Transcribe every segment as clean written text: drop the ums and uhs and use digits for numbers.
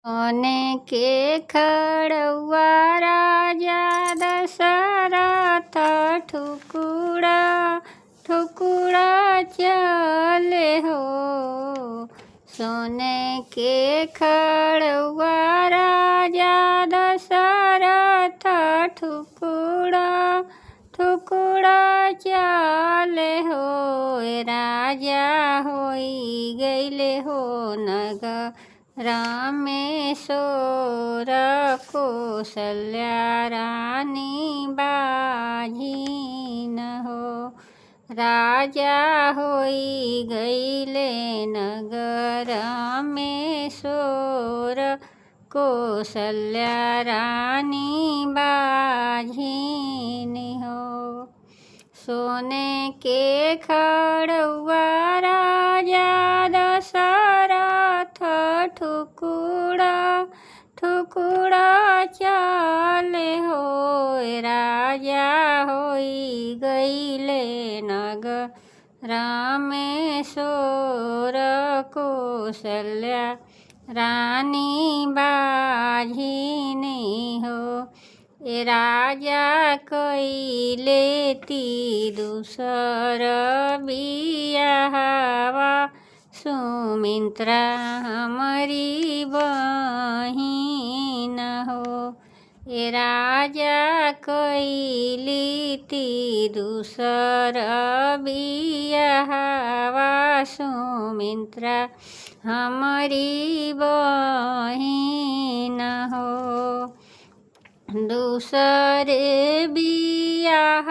सोने के खड़ुआ राजा दशरथ ठुकुरा ठुकुरा चले हो। सोने के खड़ुआ राजा दशरथ ठुकुरा ठुकुरा चले हो। राजा होई गईले हो नगर रामेश्वर कौशल्या रानी बाझीन हो। राजा होई गईले नगर रामेश्वर कौशल्या रानी बाझीन हो। सोने के खड़ुआ राजा दशरथ ठुकुरा ठुकुरा चले हो। राजा होई गईले नगर रामेश्वर कौशल्या रानी बाझीनी हो। राजा कइले ती दूसर बियाहवा सुमित्रा हमारी बहिन हो। राजा कइली ती दूसर बियाहवा सुमित्रा हमारी बहिन हो। दूसरे बियाह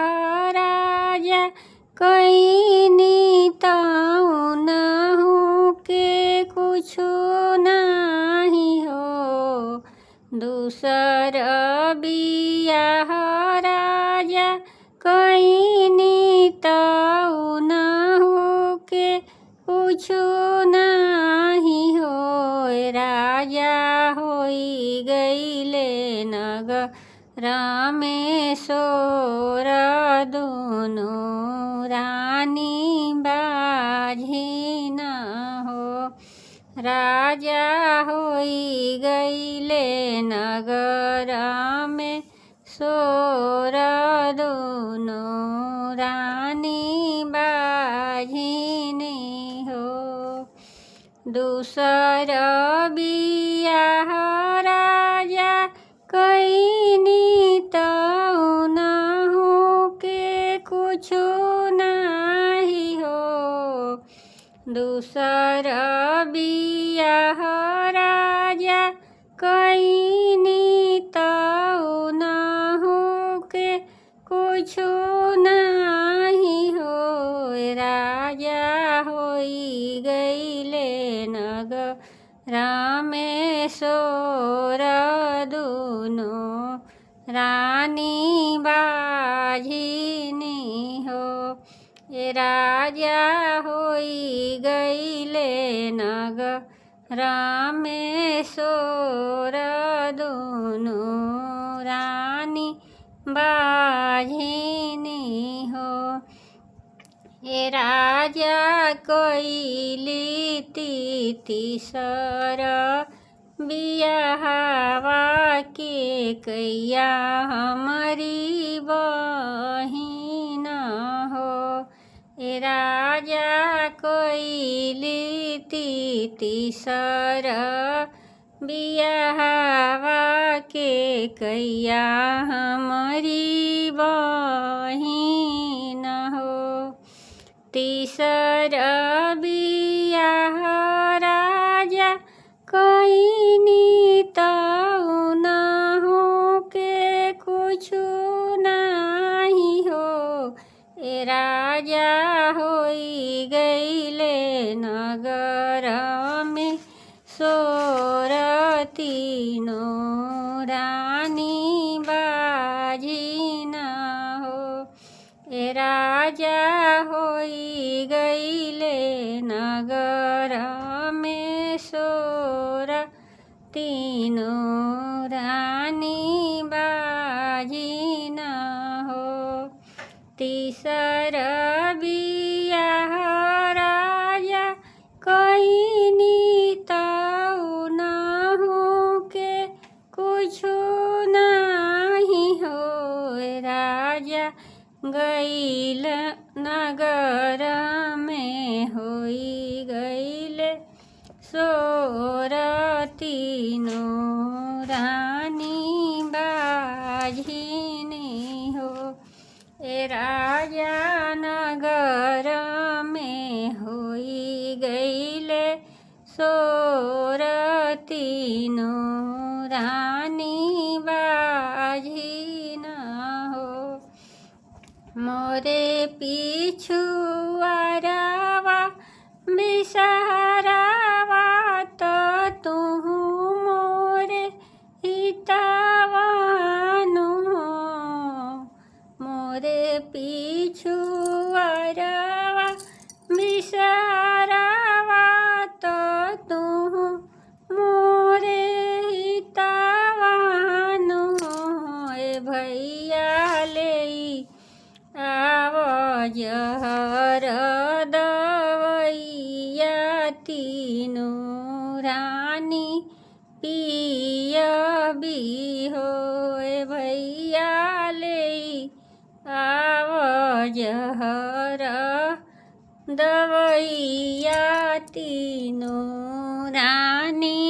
राजा कईनी तऊ के कुछु नहीं हो। दूसर बियाह राजा कईनी तऊ के कुछु नहीं हो। राजा होई गईले नगर रामेश्वर दोनों रानी बाझीन हो। राजा होई गईले नगर रामेश्वर दोनों रानी बाझीनी हो। दूसर बियाह राजा कईनी तऊ के कुछु नहीं हो। दूसर बियाह राजा कईनी तऊ के कुछु नहीं हो। राजा होई गईले नगर रामेश्वर दोनों रानी बाझीनी हो। राजा होई गईले नगर रामेश्वर दोनों रानी बाझीनी हो। राजा कइली तीसर बियाहवा के कैया हमारी बहिन हो। राजा कइली तीसर बियाहवा के कैया हमारी बहिन हो। तीसर बियाह राजा कईनी तऊ के कुछु नहीं हो। राजा होई गईले नगर में तीनों रानी बाझीन हो। राजा होई गईले नगर रामेश्वर तीनों रानी बाझीन हो। तीसर बियाह राजा कईनी तऊ तीनों रानी बाझिनी हो। ए राजा नगर में होई गईले सोर तीनों रानी बाझिना हो। मोरे पिछुआरवा बिसहरावा तो तुहु मोरे हितवानु हो। मोरे पिछुआरवा बिसहरावा तो तुहु मोरे हितवानु हो। ए भैया लेई आव जहर दवैया तीनों रानी पियबी हो। ए भैया लेई आव जहर दवैया तीनों रानी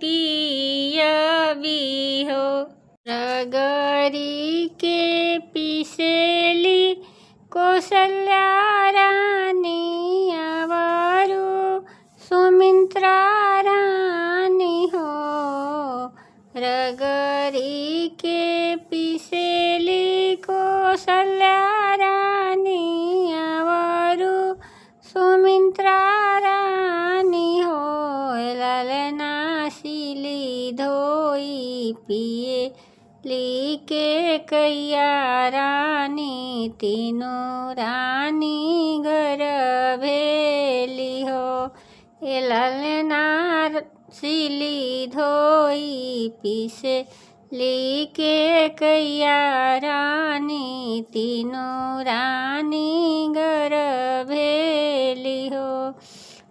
पियबी हो। रगरी के पिसेली कौशल्या रानी अवरु सुमित्रा रानी हो। रगरी के पिसेली कौशल्या रानी अवरु सुमित्रा रानी हो। ललना सिली धोई पिए लिके कैया रानी तीनों रानी घर भेली हो। ए ललना सिली धोई पीसे लिके कैया रानी तीनों रानी घर भेली हो।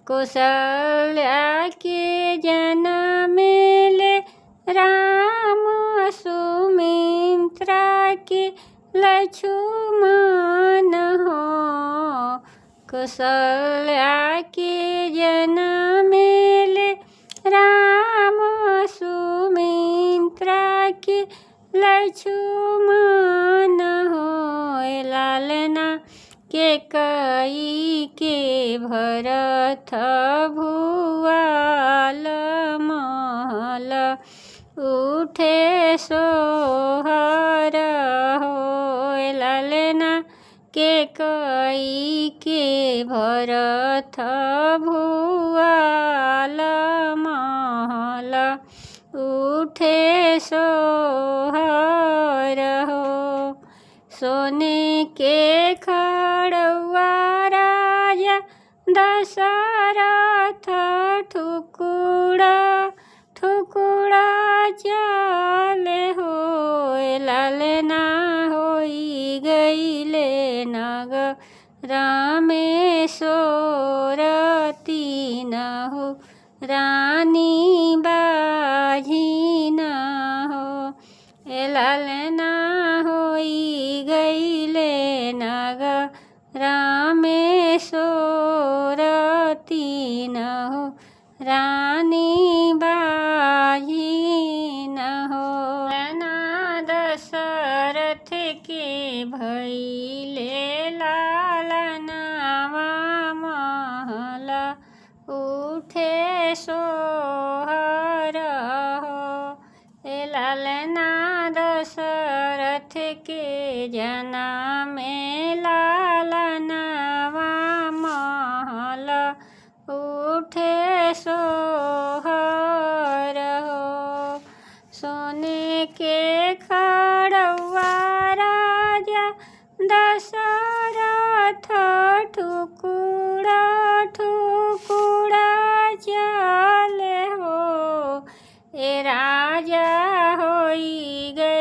कौशल्या के जनमेले राम सुमित्रा के लक्ष्मण हो। कौशल्या के जनमेले राम सुमित्रा के लक्ष्मण हो। लालना के कई के भरत भुआल महल उठे सोहर हो। ललना के कई के भरत भुआल महल उठे सोहर हो। सोने के खड़ुआ राजा दशरथ ठुकुड़ा ठुकुड़ा चले हो। ललना होई गईले नगर में सोर तीनों रानी बाझिना हो। ललना होई गईले नगर में सोर तीनों रानी बाझिना हो। ललना दशरथ के भइले लालनावा महल उठे सोहर हो। ललना दशरथ के जनमे लालनावा महल उठे सोहर हो। सोने के खड़ुआ राजा दशरथ ठुकुड़ा ठुकुड़ा चले हो। ए राजा होई गए